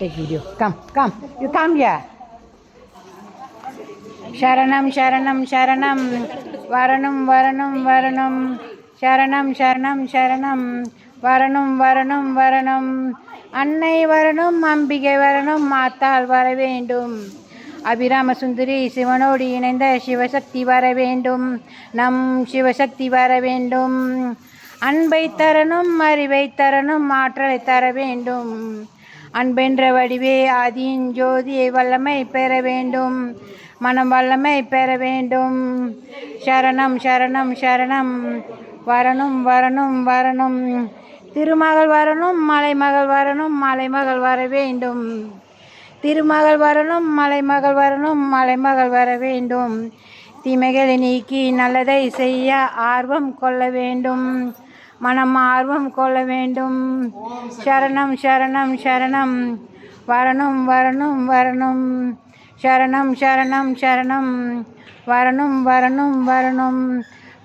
Take video. Come. You come here. Sharanam, Sharanam, Sharanam. Varanam, Varanam, Varanam. Sharanam, Sharanam, Sharanam. Varanam, Varanam, Varanam. அன்னை வரணும், அம்பிகை வரணும், மாத்தாள் வர வேண்டும். அபிராம சுந்தரி சிவனோடு இணைந்த சிவசக்தி வர வேண்டும். நம் சிவசக்தி வர வேண்டும். அன்பை தரணும், அறிவை தரணும், ஆற்றலை தர வேண்டும். அன்பென்ற வடிவே ஆதியின் ஜோதியை வல்லமை பெற வேண்டும். மனம் வல்லமை பெற வேண்டும். சரணம் சரணம் சரணம். வரணும் வரணும் வரணும். திருமகள் வரணும், மலைமகள் வரணும், மலைமகள் வர வேண்டும். திருமகள் வரணும், மலைமகள் வரணும், மலைமகள் வர வேண்டும். தீமைகளை நீக்கி நல்லதை செய்ய ஆர்வம் கொள்ள வேண்டும். மனம் ஆர்வம் கொள்ள வேண்டும். சரணம் சரணம் சரணம். வரணும் வரணும் வரணும். சரணம் சரணம் சரணம். வரணும் வரணும் வரணும்.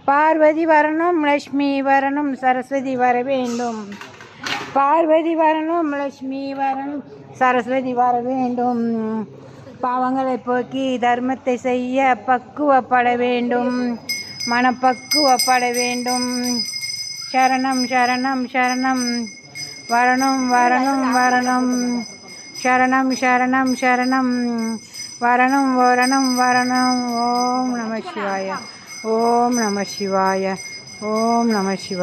பார்வதி வரணும், லட்சுமி வரணும், சரஸ்வதி வர வேண்டும். பார்வதி வரணும், லட்சுமி வரணும், சரஸ்வதி வர வேண்டும். பாவங்களை போக்கி தர்மத்தை செய்ய பக்குவப்பட வேண்டும். மனப்பக்குவப்பட வேண்டும். சரணம் சரணம் சரணம். வரணும் வரணும் வரணும். சரணம் சரணம் சரணம். வரணும் வரணும் வரணும். ஓம் நம சிவாய. ஓம் நம சிவாய. ஓம் நம சிவாய.